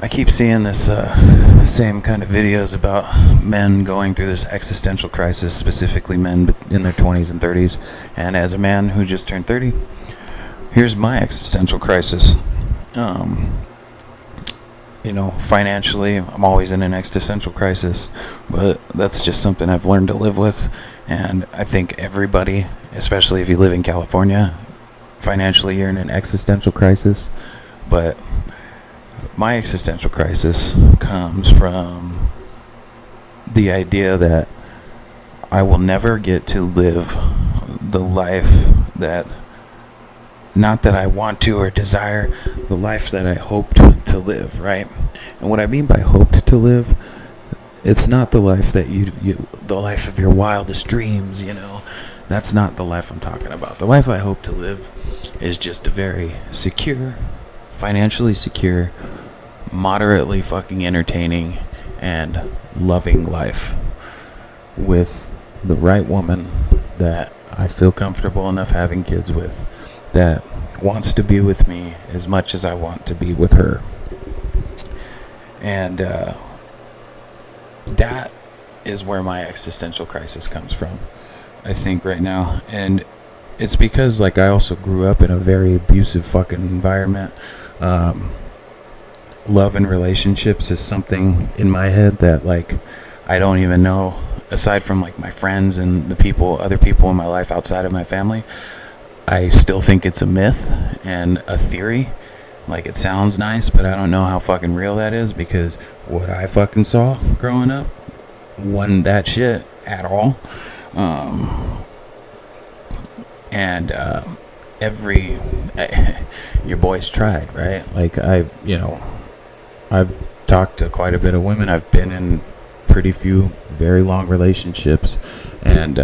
I keep seeing this same kind of videos about men going through this existential crisis, specifically men in their 20s and 30s. And as a man who just turned 30, here's my existential crisis. Financially, I'm always in an existential crisis, but that's just something I've learned to live with. And I think everybody, especially if you live in California, financially you're in an existential crisis. But my existential crisis comes from the idea that I will never get to live the life that, not that I want to or desire, the life that I hoped to live, right? And what I mean by hoped to live, it's not the life that the life of your wildest dreams, That's not the life I'm talking about. The life I hope to live is just a very secure, financially secure, moderately fucking entertaining and loving life with the right woman that I feel comfortable enough having kids with, that wants to be with me as much as I want to be with her. And that is where my existential crisis comes from, I think, right now. And it's because, I also grew up in a very abusive fucking environment. Love and relationships is something in my head that, I don't even know, aside from, my friends and other people in my life outside of my family. I still think it's a myth and a theory. It sounds nice, but I don't know how fucking real that is, because what I fucking saw growing up wasn't that shit at all. Your boy's tried, right? I've talked to quite a bit of women. I've been in pretty few very long relationships, and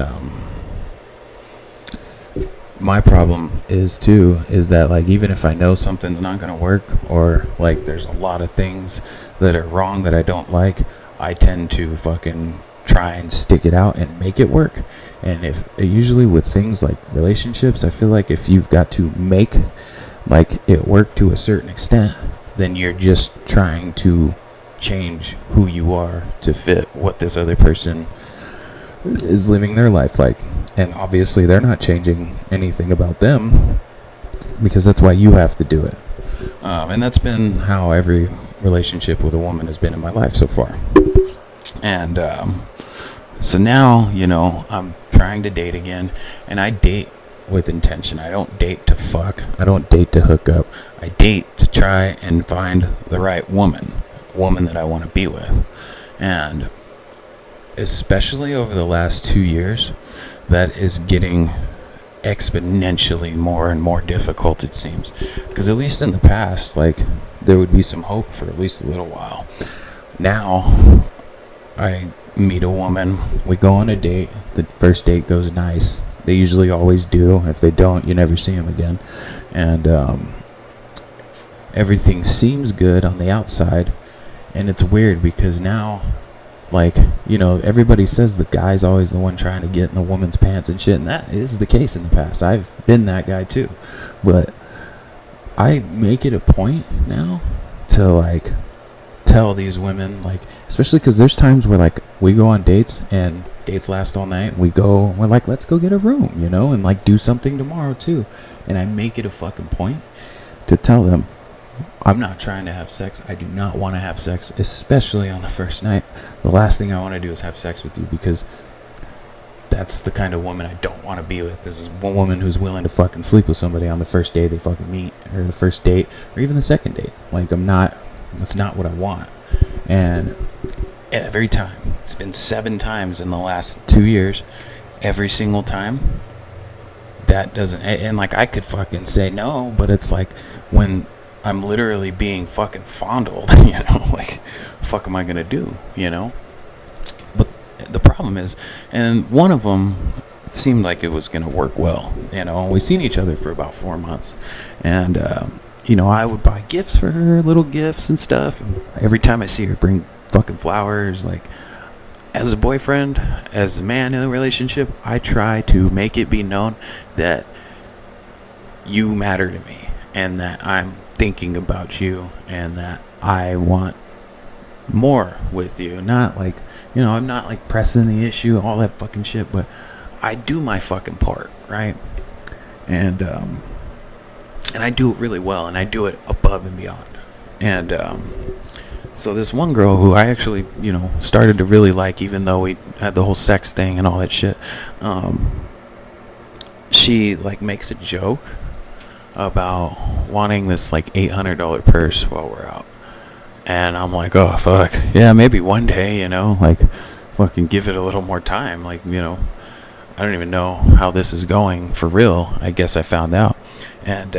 my problem is that even if I know something's not gonna work, or there's a lot of things that are wrong that I don't like, I tend to fucking try and stick it out and make it work. And if usually with things like relationships, I feel like if you've got to make it work to a certain extent, then you're just trying to change who you are to fit what this other person is living their life like. And obviously they're not changing anything about them, because that's why you have to do it. And that's been how every relationship with a woman has been in my life so far. And so now, I'm trying to date again, and I date with intention. I don't date to fuck. I don't date to hook up. I date to try and find the right woman that I want to be with. And especially over the last 2 years, that is getting exponentially more and more difficult, it seems. Because at least in the past, there would be some hope for at least a little while. Now, I meet a woman, we go on a date, the first date goes nice. They usually always do. If they don't, you never see them again. And everything seems good on the outside. And it's weird because now, everybody says the guy's always the one trying to get in the woman's pants and shit. And that is the case in the past. I've been that guy too. But I make it a point now to tell these women, especially because there's times where we go on dates and dates last all night. We're let's go get a room, and do something tomorrow too. And I make it a fucking point to tell them, I'm not trying to have sex. I do not want to have sex, especially on the first night. The last thing I want to do is have sex with you, because that's the kind of woman I don't want to be with. This is one woman who's willing to fucking sleep with somebody on the first day they fucking meet, or the first date, or even the second date. That's not what I want. And every time, it's been 7 times in the last 2 years, every single time, that doesn't, and I could fucking say no, but it's when I'm literally being fucking fondled, fuck am I gonna do, But the problem is, and one of them seemed like it was gonna work well, we seen each other for about 4 months, and I would buy gifts for her, little gifts and stuff, and every time I see her, bring fucking flowers. As a boyfriend, as a man in a relationship, I try to make it be known that you matter to me, and that I'm thinking about you, and that I want more with you. Not like, I'm not like pressing the issue, all that fucking shit, but I do my fucking part, right? And I do it really well, and I do it above and beyond. And so this one girl who I actually, started to really like, even though we had the whole sex thing and all that shit, she like makes a joke about wanting this like $800 purse while we're out. And I'm like, oh fuck, yeah, maybe one day, like fucking give it a little more time. Like, I don't even know how this is going for real. I guess I found out. And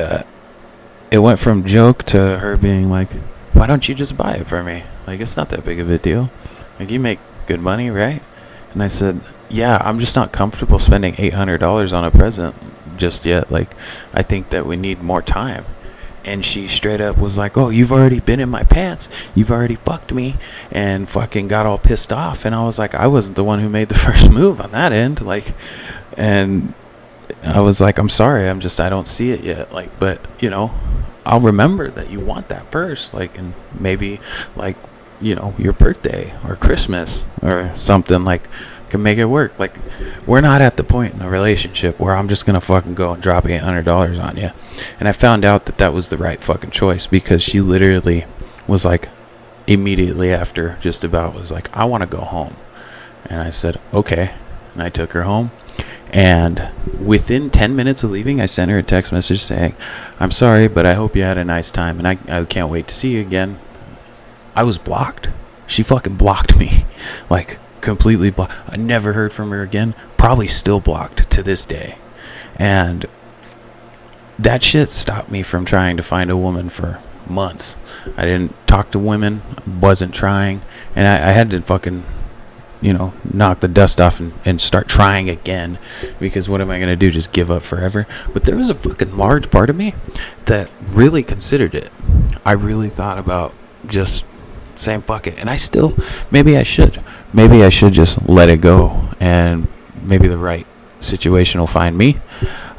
it went from joke to her being like, why don't you just buy it for me? Like, it's not that big of a deal. Like, you make good money, right? And I said, yeah, I'm just not comfortable spending $800 on a present just yet. Like, I think that we need more time. And she straight up was like, oh, you've already been in my pants. You've already fucked me. And fucking got all pissed off. And I was like, I wasn't the one who made the first move on that end. Like, and I was like, I'm sorry. I don't see it yet. Like, but, I'll remember that you want that purse. Like, and maybe, like, your birthday or Christmas or something, like, can make it work. Like, we're not at the point in a relationship where I'm just gonna fucking go and drop $800 on you. And I found out that was the right fucking choice, because she literally was like, immediately after, just about was like, I want to go home. And I said, okay. And I took her home, and within 10 minutes of leaving, I sent her a text message saying, I'm sorry, but I hope you had a nice time, and I can't wait to see you again. I was blocked. She fucking blocked me. Like, completely blocked. I never heard from her again. Probably still blocked to this day. And that shit stopped me from trying to find a woman for months. I didn't talk to women, wasn't trying, and I had to fucking, knock the dust off and start trying again, because what am I going to do, just give up forever? But there was a fucking large part of me that really considered it. I really thought about just saying fuck it, and I still, maybe I should just let it go, and maybe the right situation will find me.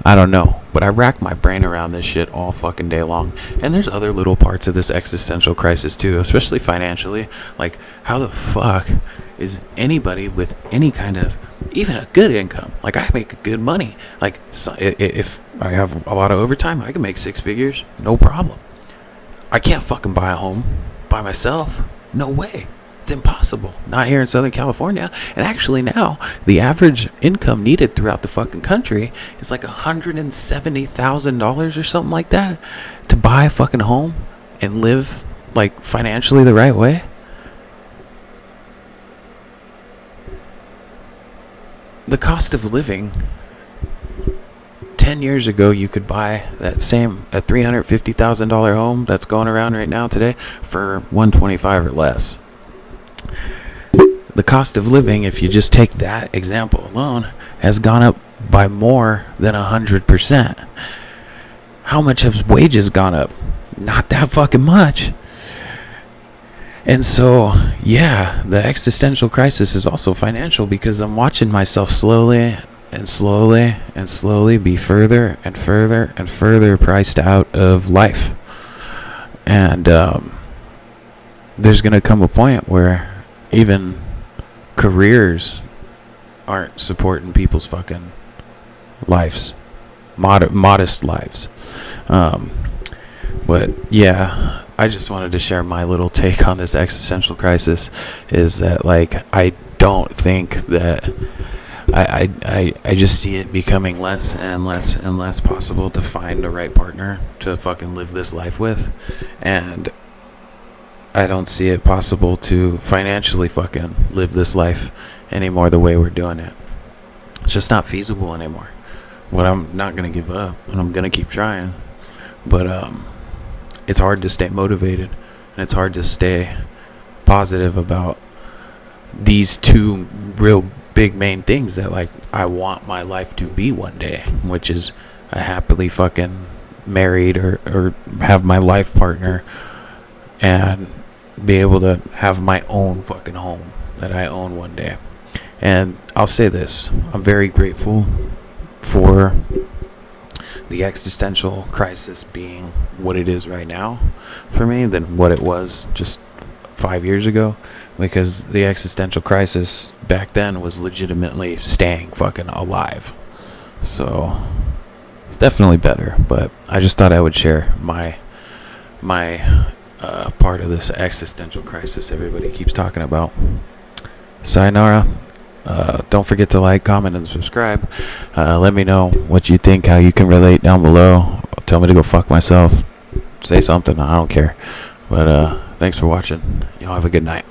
I don't know, but I rack my brain around this shit all fucking day long. And there's other little parts of this existential crisis too, especially financially. Like, how the fuck is anybody with any kind of, even a good income, like I make good money, like, so if I have a lot of overtime, I can make 6 figures, no problem. I can't fucking buy a home by myself. No way. It's impossible. Not here in Southern California. And actually now, the average income needed throughout the fucking country is like $170,000 or something like that to buy a fucking home and live like financially the right way. The cost of living, 10 years ago, you could buy that same a $350,000 home that's going around right now today for $125,000 or less. The cost of living, if you just take that example alone, has gone up by more than 100%. How much have wages gone up? Not that fucking much. And so, yeah, the existential crisis is also financial, because I'm watching myself slowly and slowly and slowly be further and further and further priced out of life. And there's going to come a point where even careers aren't supporting people's fucking lives, modest lives. But yeah, I just wanted to share my little take on this existential crisis, is that, like, I don't think that I just see it becoming less and less and less possible to find the right partner to fucking live this life with. And I don't see it possible to financially fucking live this life anymore the way we're doing it. It's just not feasible anymore. But I'm not going to give up, and I'm going to keep trying. But it's hard to stay motivated, and it's hard to stay positive about these two real big main things that, like, I want my life to be one day, which is a happily fucking married or have my life partner and be able to have my own fucking home that I own one day. And I'll say this, I'm very grateful for the existential crisis being what it is right now for me than what it was just 5 years ago, because the existential crisis back then was legitimately staying fucking alive. So it's definitely better, but I just thought I would share my part of this existential crisis everybody keeps talking about. Sayonara. Don't forget to like, comment, and subscribe. Let me know what you think, how you can relate down below. Tell me to go fuck myself. Say something. I don't care. But thanks for watching. Y'all have a good night.